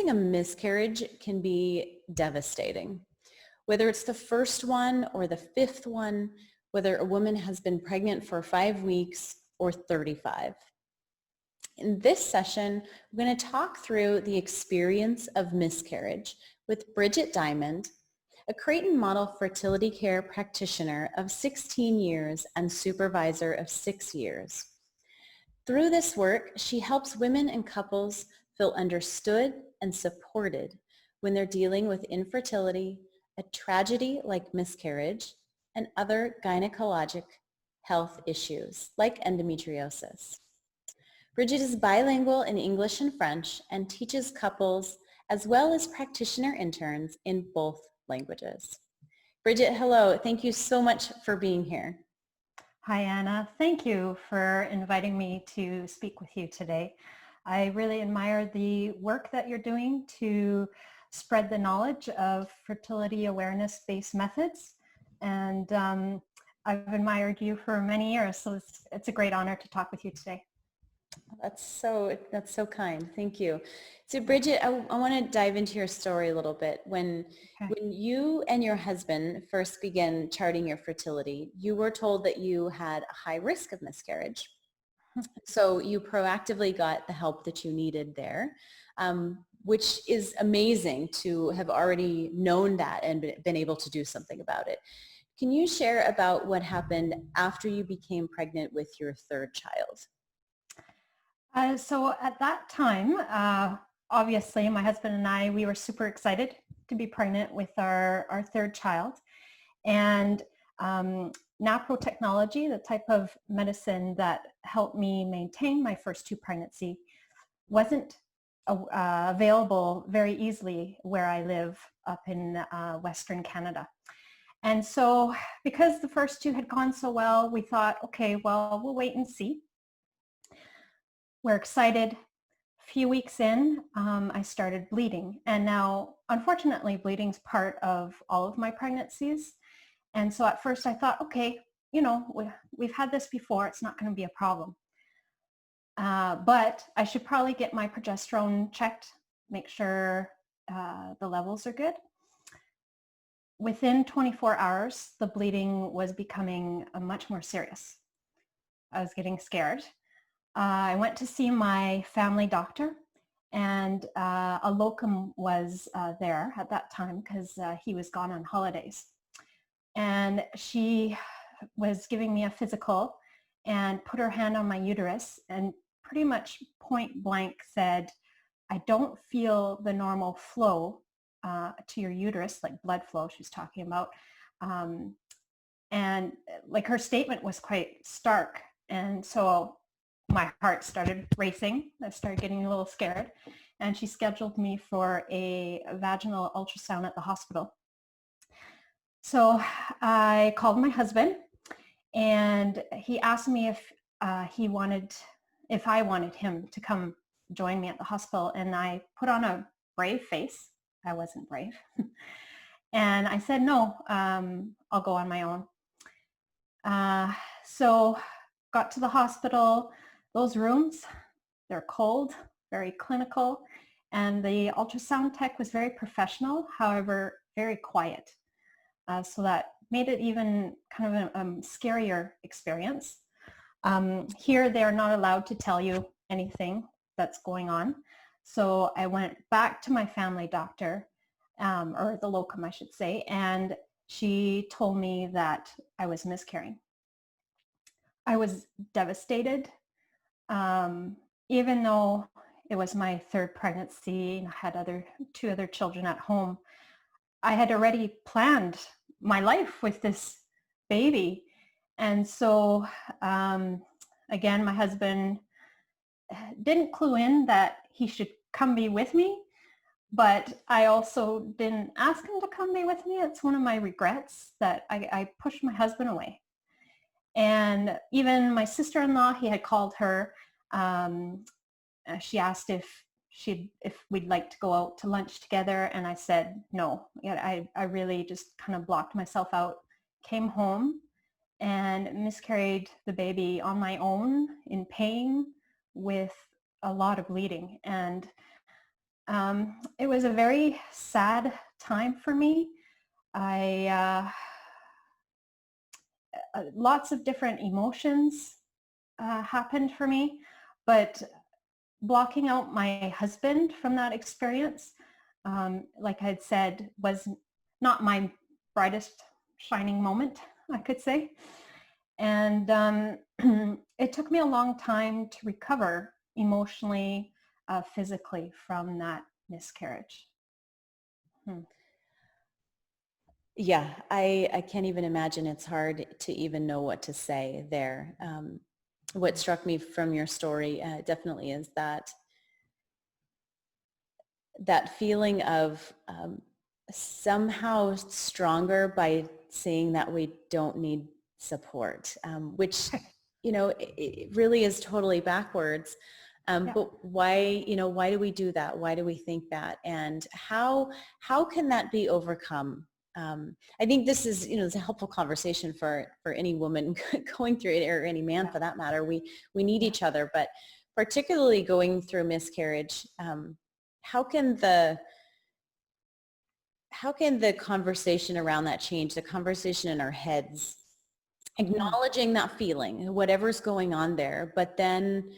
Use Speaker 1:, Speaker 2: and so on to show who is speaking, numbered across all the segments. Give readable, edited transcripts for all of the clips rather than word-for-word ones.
Speaker 1: Experiencing a miscarriage can be devastating. Whether it's the first one or the fifth one, whether a woman has been pregnant for 5 weeks or 35. In this session, we're going to talk through the experience of miscarriage with Brigitte Diemand, a Creighton Model fertility care practitioner of 16 years and supervisor of 6 years. Through this work, she helps women and couples feel understood and supported when they're dealing with infertility, a tragedy like miscarriage, and other gynecologic health issues like endometriosis. Brigitte is bilingual in English and French and teaches couples as well as practitioner interns in both languages. Brigitte, hello. Thank you so much for being here.
Speaker 2: Hi, Anna. Thank you for inviting me to speak with you today. I really admire the work that you're doing to spread the knowledge of fertility awareness-based methods. And I've admired you for many years, so it's a great honor to talk with you today.
Speaker 1: That's so kind. Thank you. So Brigitte, I want to dive into your story a little bit. When you and your husband first began charting your fertility, you were told that you had a high risk of miscarriage. So you proactively got the help that you needed there, which is amazing to have already known that and been able to do something about it. Can you share about what happened after you became pregnant with your third child?
Speaker 2: So at that time, obviously my husband and I, we were super excited to be pregnant with our third child. And naprotechnology, the type of medicine that helped me maintain my first two pregnancy, wasn't available very easily where I live up in Western Canada. And so because the first two had gone so well, we thought, okay, well, we'll wait and see. We're excited. A few weeks in, I started bleeding. And now, unfortunately, bleeding is part of all of my pregnancies. And so at first I thought, okay, you know, we've had this before. It's not going to be a problem. But I should probably get my progesterone checked, make sure the levels are good. Within 24 hours, the bleeding was becoming much more serious. I was getting scared. I went to see my family doctor, and a locum was there at that time because he was gone on holidays. And she was giving me a physical and put her hand on my uterus and pretty much point blank said, I don't feel the normal flow to your uterus, like blood flow she was talking about. And like her statement was quite stark. And so my heart started racing. I started getting a little scared. And she scheduled me for a vaginal ultrasound at the hospital. So I called my husband and he asked me if I wanted him to come join me at the hospital. And I put on a brave face. I wasn't brave. And I said, no, I'll go on my own. So got to the hospital. Those rooms, they're cold, very clinical, and the ultrasound tech was very professional, however, very quiet. So that made it even kind of a scarier experience. Here, they're not allowed to tell you anything that's going on. So I went back to my family doctor, or the locum, I should say, and she told me that I was miscarrying. I was devastated. Even though it was my third pregnancy and I had two other children at home, I had already planned my life with this baby. And so, again, my husband didn't clue in that he should come be with me, but I also didn't ask him to come be with me. It's one of my regrets that I pushed my husband away. And even my sister-in-law, he had called her. She asked if we'd like to go out to lunch together. And I said, no. I really just kind of blocked myself out, came home and miscarried the baby on my own in pain with a lot of bleeding. And It was a very sad time for me. I lots of different emotions happened for me, but blocking out my husband from that experience, like I had said, was not my brightest shining moment, I could say. And it took me a long time to recover emotionally, physically from that miscarriage. Hmm.
Speaker 1: Yeah, I can't even imagine. It's hard to even know what to say there. What struck me from your story definitely is that feeling of somehow stronger by seeing that we don't need support, which, it really is totally backwards.
Speaker 2: Yeah.
Speaker 1: But why do we do that? Why do we think that? And how can that be overcome? I think this is, it's a helpful conversation for any woman going through it, or any man
Speaker 2: Yeah.
Speaker 1: for that matter. We need
Speaker 2: Yeah.
Speaker 1: each other, but particularly going through miscarriage, how can the how can the conversation around that change, the conversation in our heads,
Speaker 2: Mm.
Speaker 1: acknowledging that feeling, whatever's going on there, but then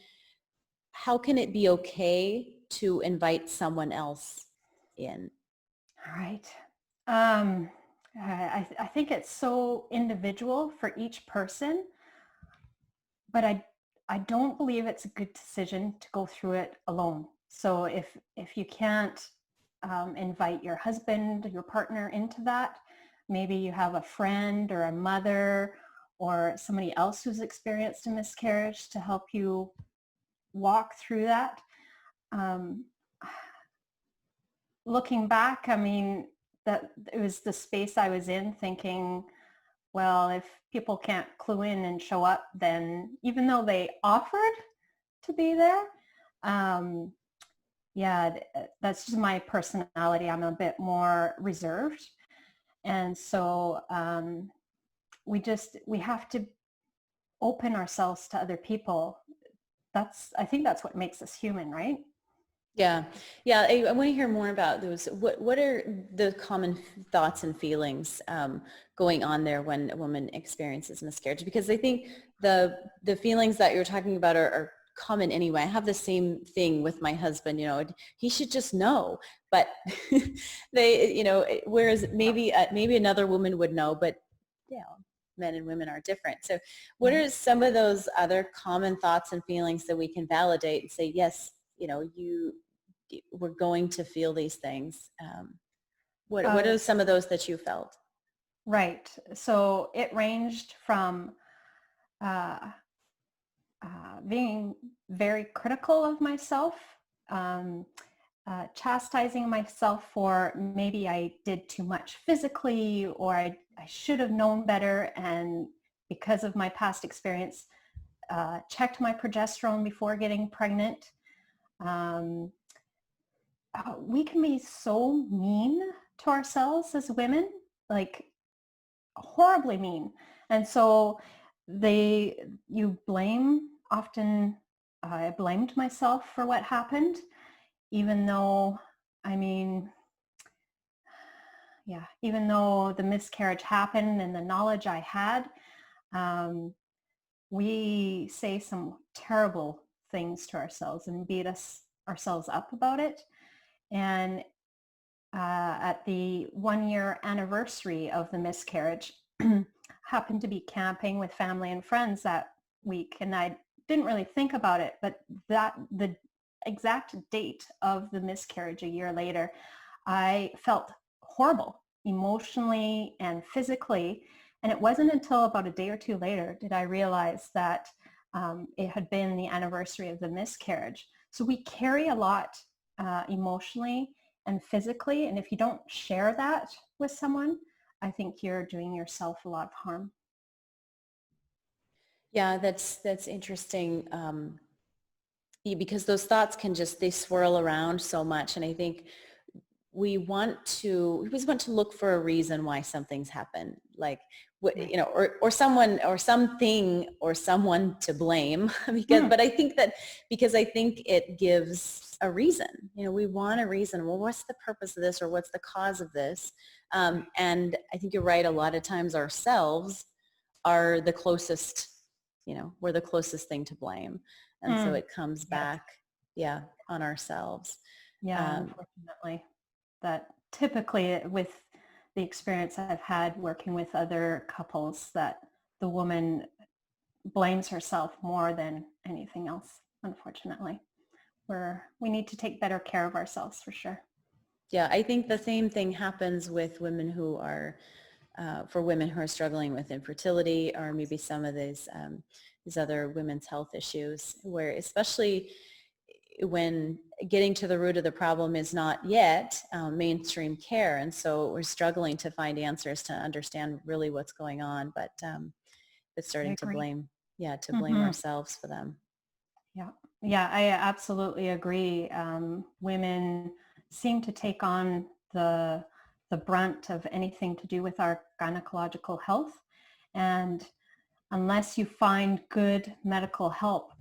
Speaker 1: how can it be okay to invite someone else in?
Speaker 2: All right. Um, I think it's so individual for each person, but I don't believe it's a good decision to go through it alone. So if you can't invite your husband, your partner into that, maybe you have a friend or a mother or somebody else who's experienced a miscarriage to help you walk through that. Um, Looking back, I mean, that it was the space I was in thinking, well, if people can't clue in and show up, then even though they offered to be there, um, yeah, that's just my personality. I'm a bit more reserved. And so we have to open ourselves to other people. I think that's what makes us human, right?
Speaker 1: Yeah, yeah. I want to hear more about those. What are the common thoughts and feelings going on there when a woman experiences miscarriage? Because I think the feelings that you're talking about are common anyway. I have the same thing with my husband. He should just know, but whereas maybe another woman would know, but men and women are different. So, what
Speaker 2: Right.
Speaker 1: are some of those other common thoughts and feelings that we can validate and say, yes, we're going to feel these things. What
Speaker 2: Uh,
Speaker 1: are some of those that you felt?
Speaker 2: right. So it ranged from uh, being very critical of myself, um, chastising myself for maybe I did too much physically, or I should have known better. And because of my past experience, checked my progesterone before getting pregnant. Um, we can be so mean to ourselves as women, like horribly mean. And so you blame, often I blamed myself for what happened, even though, I mean, yeah, even though the miscarriage happened and the knowledge I had, um, we say some terrible things to ourselves and beat ourselves up about it. And at the 1 year anniversary of the miscarriage, happened to be camping with family and friends that week, and I didn't really think about it, but the exact date of the miscarriage a year later, I felt horrible emotionally and physically. And it wasn't until about a day or two later did I realize that it had been the anniversary of the miscarriage. So we carry a lot emotionally and physically. And if you don't share that with someone, I think you're doing yourself a lot of harm.
Speaker 1: Yeah, that's interesting. Because those thoughts they swirl around so much. And I think we always want to look for a reason why something's happened, like
Speaker 2: Right.
Speaker 1: or someone or something or someone to blame because
Speaker 2: Hmm.
Speaker 1: but I think that because I think it gives a reason. We want a reason. Well, what's the purpose of this or what's the cause of this?
Speaker 2: Right.
Speaker 1: And I think you're right. A lot of times ourselves are the closest, we're the closest thing to blame. And so
Speaker 2: Mm.
Speaker 1: it comes
Speaker 2: Yes.
Speaker 1: back, yeah, on ourselves.
Speaker 2: Yeah,
Speaker 1: Um,
Speaker 2: unfortunately. That typically with the experience I've had working with other couples, that the woman blames herself more than anything else, unfortunately. We need to take better care of ourselves for sure.
Speaker 1: yeah, I think the same thing happens with women who are, for women who are struggling with infertility or maybe some of these other women's health issues, where especially when getting to the root of the problem is not yet mainstream care. And so we're struggling to find answers to understand really what's going on, but
Speaker 2: I
Speaker 1: starting to
Speaker 2: agree.
Speaker 1: blame, yeah, to blame
Speaker 2: Hmm.
Speaker 1: ourselves for them.
Speaker 2: Yeah. Yeah, I absolutely agree. Women seem to take on the brunt of anything to do with our gynecological health. And unless you find good medical help,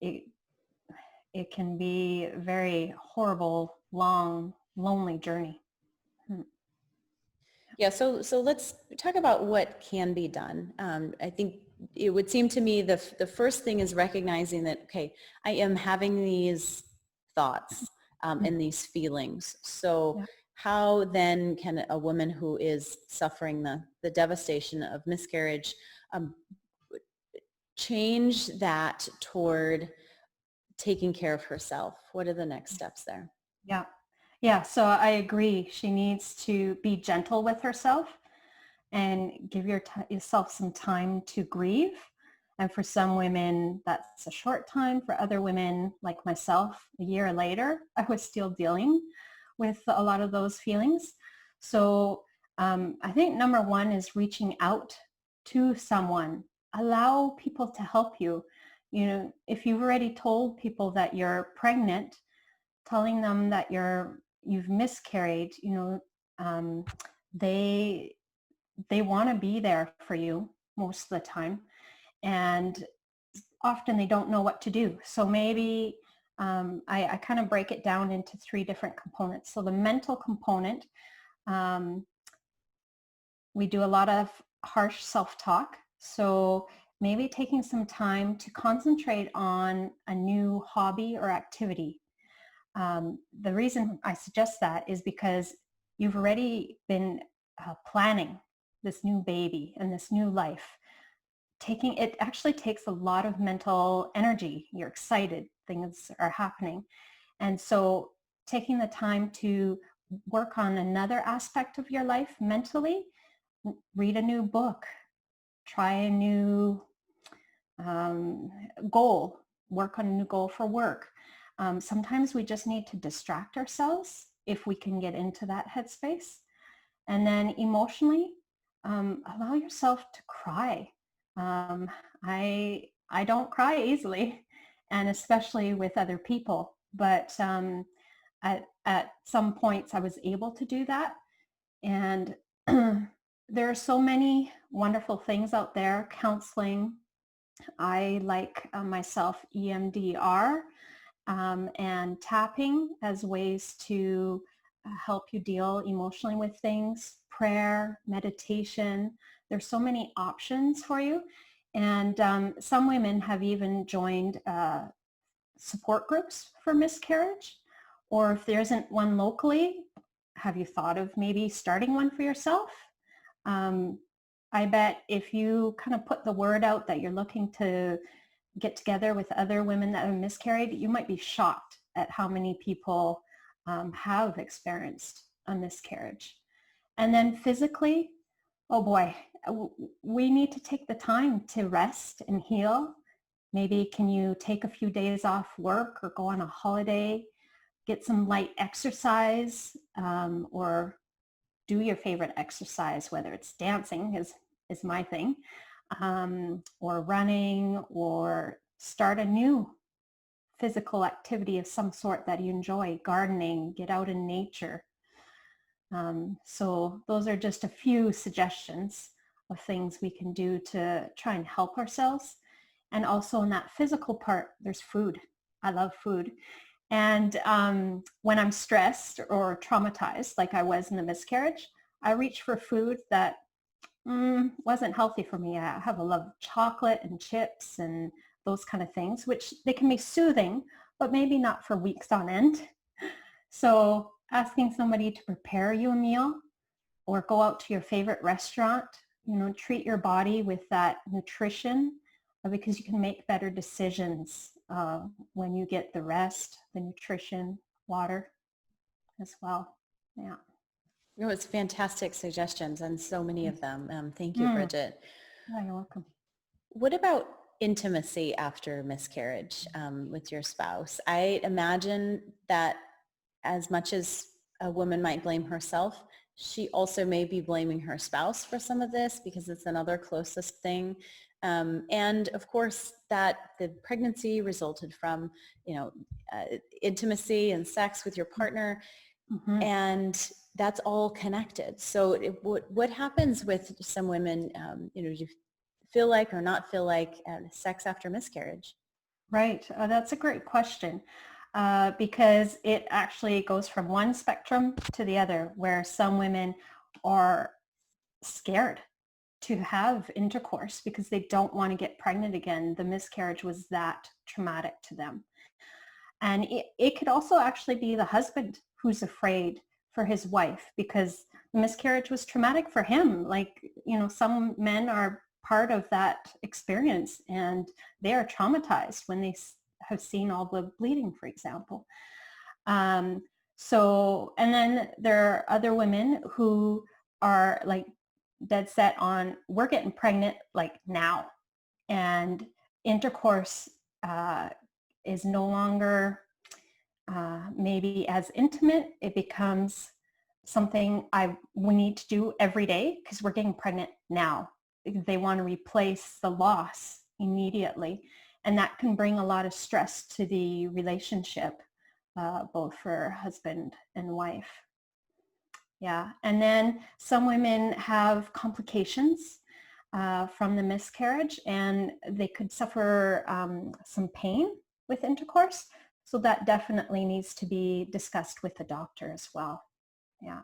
Speaker 2: it, it can be a very horrible, long, lonely journey. Hmm.
Speaker 1: Yeah, so let's talk about what can be done. I think it would seem to me the first thing is recognizing that, okay, I am having these thoughts
Speaker 2: Mm.
Speaker 1: and these feelings. So
Speaker 2: Yeah.
Speaker 1: how then can a woman who is suffering the devastation of miscarriage um, change that toward taking care of herself? What are the next steps there?
Speaker 2: Yeah. Yeah. So I agree. She needs to be gentle with herself and give yourself some time to grieve. And for some women, that's a short time. For other women, like myself, a year later, I was still dealing with a lot of those feelings. So I think number one is reaching out to someone. Allow people to help you. If you've already told people that you're pregnant, telling them that you've miscarried, um, they they want to be there for you most of the time, and often they don't know what to do. So maybe I kind of break it down into three different components. So the mental component, um, we do a lot of harsh self-talk. So maybe taking some time to concentrate on a new hobby or activity. The reason I suggest that is because you've already been planning this new baby and this new life. Taking it actually takes a lot of mental energy. You're excited, things are happening. And so taking the time to work on another aspect of your life mentally, read a new book, try a new um, goal, work on a new goal for work. Sometimes we just need to distract ourselves if we can get into that headspace. And then emotionally, allow yourself to cry. Um, I don't cry easily, and especially with other people. But at some points, I was able to do that, and there are so many wonderful things out there. Counseling. I like myself EMDR and tapping as ways to help you deal emotionally with things, prayer, meditation. There's so many options for you. And some women have even joined support groups for miscarriage. Or if there isn't one locally, have you thought of maybe starting one for yourself? Um, I bet if you kind of put the word out that you're looking to get together with other women that have miscarried, you might be shocked at how many people have experienced a miscarriage. And then physically, oh boy, we need to take the time to rest and heal. Maybe can you take a few days off work or go on a holiday, get some light exercise, or do your favorite exercise, whether it's dancing is my thing, or running, or start a new physical activity of some sort that you enjoy, gardening, get out in nature. So those are just a few suggestions of things we can do to try and help ourselves. And also in that physical part, there's food. I love food. And when I'm stressed or traumatized, like I was in the miscarriage, I reach for food that wasn't healthy for me. I have a love of chocolate and chips and those kind of things, which they can be soothing, but maybe not for weeks on end. So asking somebody to prepare you a meal or go out to your favorite restaurant, treat your body with that nutrition because you can make better decisions when you get the rest, the nutrition, water as well. Yeah.
Speaker 1: No, it's fantastic suggestions and so many of them. Thank you,
Speaker 2: Mm.
Speaker 1: Brigitte.
Speaker 2: Yeah, you're welcome.
Speaker 1: What about intimacy after miscarriage with your spouse? I imagine that as much as a woman might blame herself, she also may be blaming her spouse for some of this because it's another closest thing. And of course, that the pregnancy resulted from, intimacy and sex with your partner,
Speaker 2: Mm-hmm.
Speaker 1: and that's all connected. So what happens with some women, do you feel like or not feel like sex after miscarriage?
Speaker 2: Right. That's a great question because it actually goes from one spectrum to the other, where some women are scared to have intercourse because they don't want to get pregnant again. The miscarriage was that traumatic to them. And it could also actually be the husband who's afraid for his wife because the miscarriage was traumatic for him. Like, some men are part of that experience and they are traumatized when they have seen all the bleeding, for example. And then there are other women who are like dead set on, we're getting pregnant like now. And intercourse is no longer maybe as intimate. It becomes something we need to do every day because we're getting pregnant now. They want to replace the loss immediately. And that can bring a lot of stress to the relationship, both for husband and wife. Yeah. And then some women have complications from the miscarriage and they could suffer some pain with intercourse. So that definitely needs to be discussed with the doctor as well. Yeah.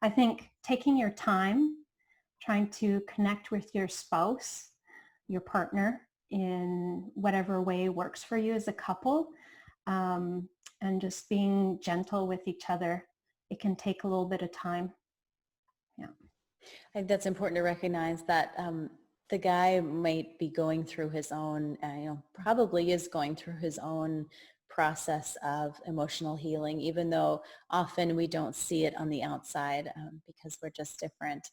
Speaker 2: I think taking your time, trying to connect with your spouse, your partner in whatever way works for you as a couple, and just being gentle with each other. It can take a little bit of time. Yeah.
Speaker 1: I think that's important to recognize that the guy might be going through his own, probably is going through his own process of emotional healing, even though often we don't see it on the outside because we're just different.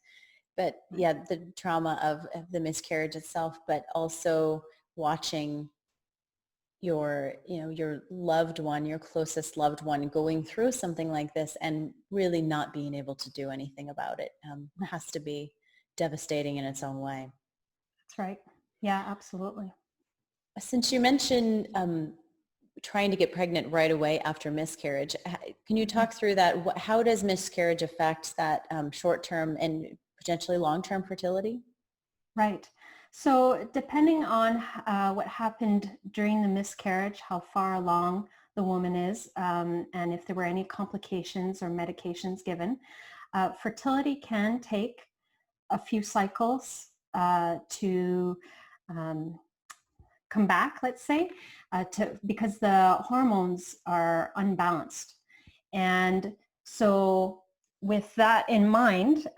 Speaker 1: But yeah, the trauma of the miscarriage itself, but also watching your loved one, your closest loved one going through something like this and really not being able to do anything about it has to be devastating in its own way.
Speaker 2: That's right. Yeah, absolutely.
Speaker 1: Since you mentioned trying to get pregnant right away after miscarriage, can you talk through that? How does miscarriage affect that short-term and potentially long-term fertility?
Speaker 2: Right. So depending on what happened during the miscarriage, how far along the woman is, and if there were any complications or medications given, fertility can take a few cycles to come back, let's say, because the hormones are unbalanced. And so with that in mind,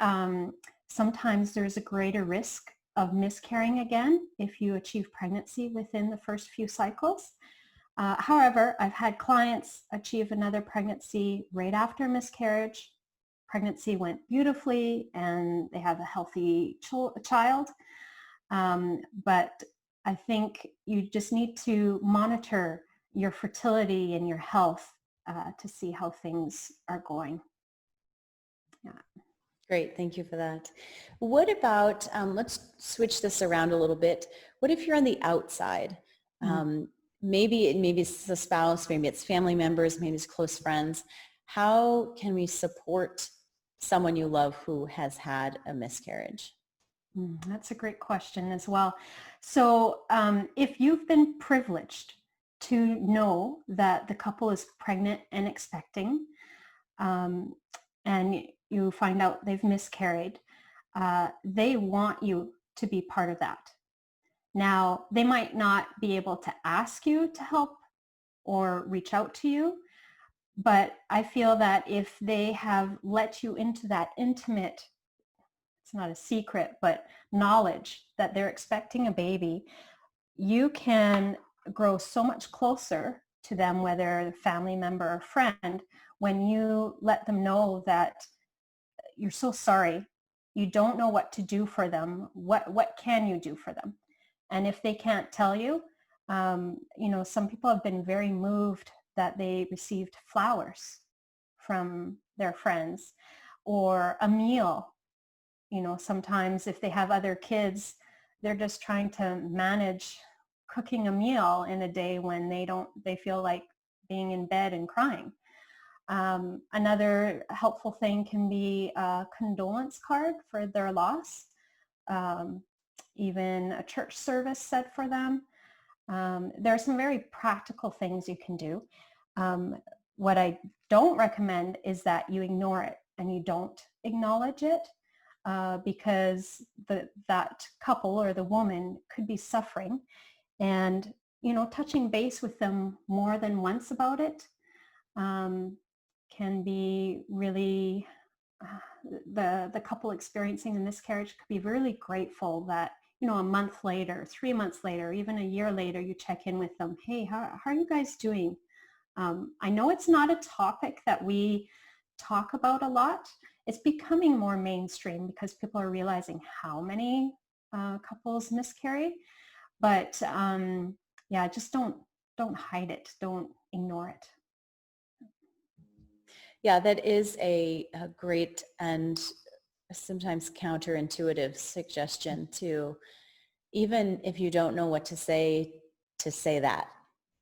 Speaker 2: sometimes there's a greater risk of miscarrying again if you achieve pregnancy within the first few cycles. However, I've had clients achieve another pregnancy right after miscarriage. Pregnancy went beautifully and they have a healthy child. But I think you just need to monitor your fertility and your health to see how things are going. Yeah.
Speaker 1: Great, thank you for that. What about, let's switch this around a little bit. What if you're on the outside? maybe it's the spouse, maybe it's family members, maybe it's close friends. How can we support someone you love who has had a miscarriage?
Speaker 2: That's a great question as well. So if you've been privileged to know that the couple is pregnant and expecting, um, and you find out they've miscarried, they want you to be part of that. Now, they might not be able to ask you to help or reach out to you, but I feel that if they have let you into that intimate, it's not a secret, but knowledge that they're expecting a baby, you can grow so much closer to them, whether a family member or friend, when you let them know that you're so sorry, you don't know what to do for them. What can you do for them? And if they can't tell you, some people have been very moved that they received flowers from their friends or a meal. Sometimes if they have other kids, they're just trying to manage cooking a meal in a day when they feel like being in bed and crying. Another helpful thing can be a condolence card for their loss, even a church service said for them. There are some very practical things you can do. What I don't recommend is that you ignore it and you don't acknowledge it, because that couple or the woman could be suffering, and touching base with them more than once about it can be really, the couple experiencing a miscarriage could be really grateful that a month later, 3 months later, even a year later, you check in with them. Hey, how are you guys doing? I know it's not a topic that we talk about a lot. It's becoming more mainstream because people are realizing how many couples miscarry. But yeah, just don't hide it. Don't ignore it.
Speaker 1: Yeah, that is a great and sometimes counterintuitive suggestion to, even if you don't know what to say that.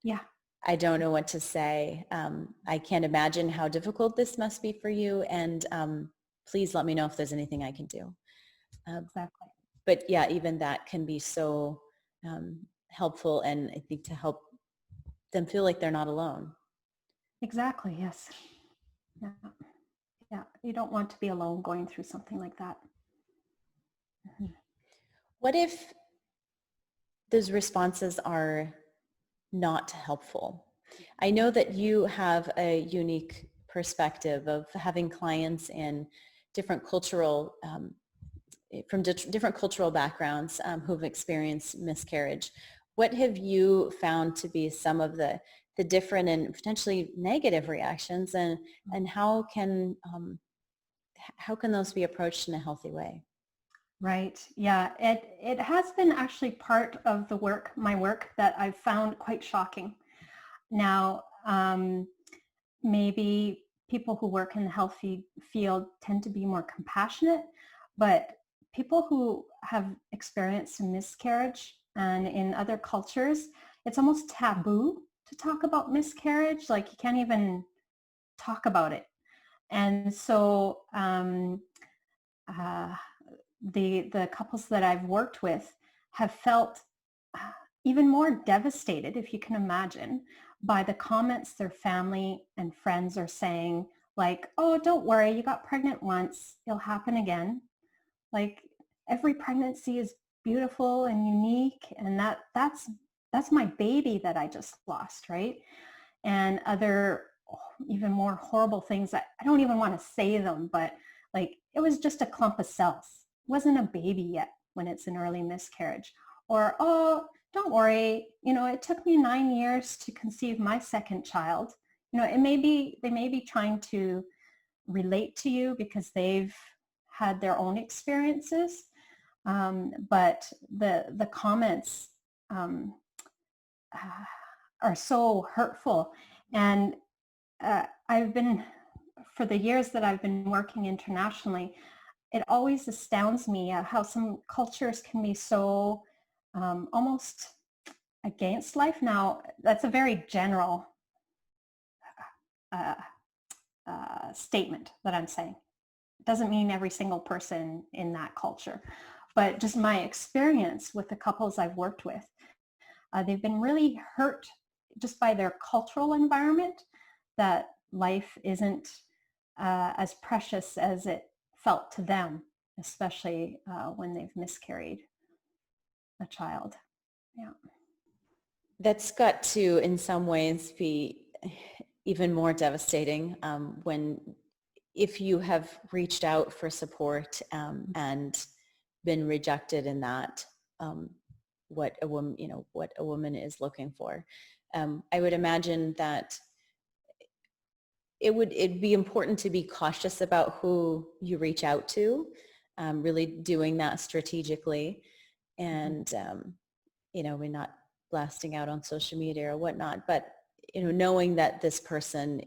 Speaker 2: Yeah.
Speaker 1: I don't know what to say. I can't imagine how difficult this must be for you. And please let me know if there's anything I can do.
Speaker 2: Exactly.
Speaker 1: But yeah, even that can be so helpful, and I think to help them feel like they're not alone.
Speaker 2: Exactly. Yes. Yeah. Yeah. You don't want to be alone going through something like that. Mm-hmm.
Speaker 1: What if those responses are not helpful? I know that you have a unique perspective of having clients in different cultural, different cultural backgrounds who've experienced miscarriage. What have you found to be some of the different and potentially negative reactions, and how can those be approached in a healthy way?
Speaker 2: Right. Yeah. It has been actually part of my work, that I've found quite shocking. Now, maybe people who work in the health field tend to be more compassionate, but people who have experienced a miscarriage, and in other cultures, it's almost taboo to talk about miscarriage. Like, you can't even talk about it. And so uh, the couples that I've worked with have felt uh, even more devastated, if you can imagine, by the comments their family and friends are saying, like, "Oh, don't worry, you got pregnant once, it'll happen again." Like, every pregnancy is beautiful and unique, and that's my baby that I just lost, right? And other, even more horrible things that I don't even want to say them, but like, it was just a clump of cells. It wasn't a baby yet when it's an early miscarriage. Or, "Oh, don't worry, it took me 9 years to conceive my second child." They may be trying to relate to you because they've had their own experiences. But the comments um, are so hurtful. And for the years that I've been working internationally, it always astounds me how some cultures can be so almost against life. Now, that's a very general uh, statement that I'm saying. It doesn't mean every single person in that culture, but just my experience with the couples I've worked with, they've been really hurt just by their cultural environment, that life isn't as precious as it felt to them, especially when they've miscarried a child. Yeah.
Speaker 1: That's got to, in some ways, be even more devastating when, if you have reached out for support and been rejected in that, what a woman, what a woman is looking for. I would imagine that it'd be important to be cautious about who you reach out to, really doing that strategically, and we're not blasting out on social media or whatnot, but knowing that this person,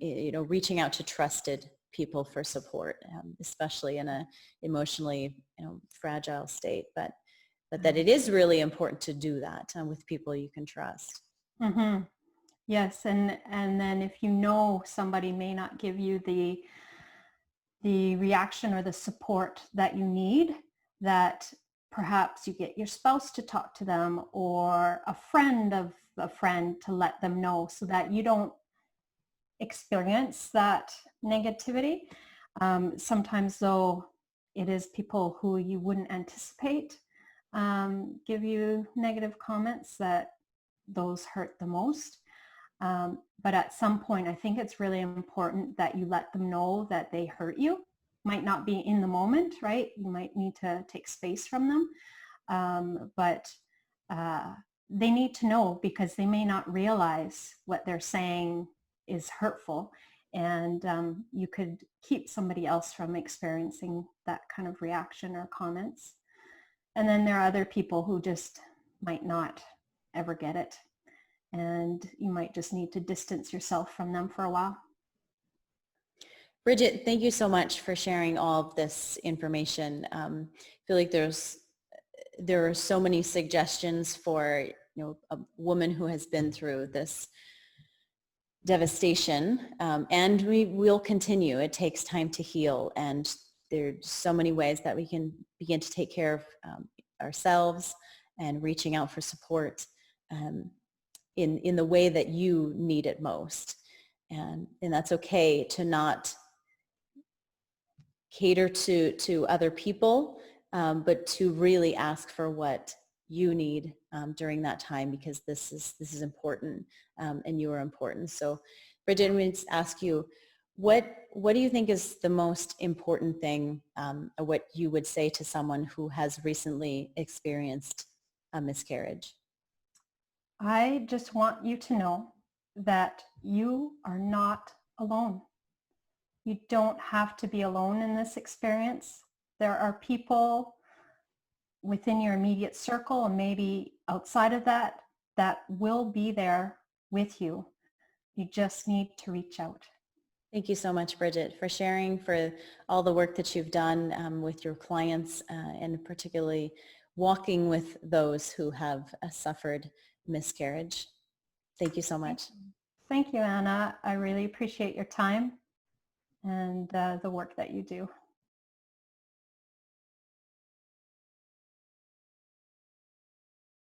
Speaker 1: reaching out to trusted people for support, especially in a emotionally fragile state, but that it is really important to do that with people you can trust.
Speaker 2: Mm-hmm. Yes, and then if you know somebody may not give you the reaction or the support that you need, that perhaps you get your spouse to talk to them or a friend of a friend to let them know, so that you don't experience that negativity. Sometimes though, it is people who you wouldn't anticipate give you negative comments, that those hurt the most. But at some point, I think it's really important that you let them know that they hurt you. Might not be in the moment, right? You might need to take space from them. But they need to know, because they may not realize what they're saying is hurtful. And you could keep somebody else from experiencing that kind of reaction or comments. And then there are other people who just might not ever get it. And you might just need to distance yourself from them for a while.
Speaker 1: Brigitte, thank you so much for sharing all of this information. I feel like there are so many suggestions for a woman who has been through this devastation, and we will continue. It takes time to heal, and there's so many ways that we can begin to take care of ourselves and reaching out for support in the way that you need it most. And that's okay to not cater to other people, but to really ask for what you need during that time, because this is important, and you are important. So Brigitte, I'm going to ask you, what do you think is the most important thing, or what you would say to someone who has recently experienced a miscarriage?
Speaker 2: I just want you to know that you are not alone. You don't have to be alone in this experience. There are people within your immediate circle, and maybe outside of that, that will be there with you. You just need to reach out.
Speaker 1: Thank you so much, Brigitte, for sharing, for all the work that you've done with your clients, and particularly walking with those who have suffered miscarriage. Thank you so much.
Speaker 2: Thank you, Anna. I really appreciate your time and the work that you do.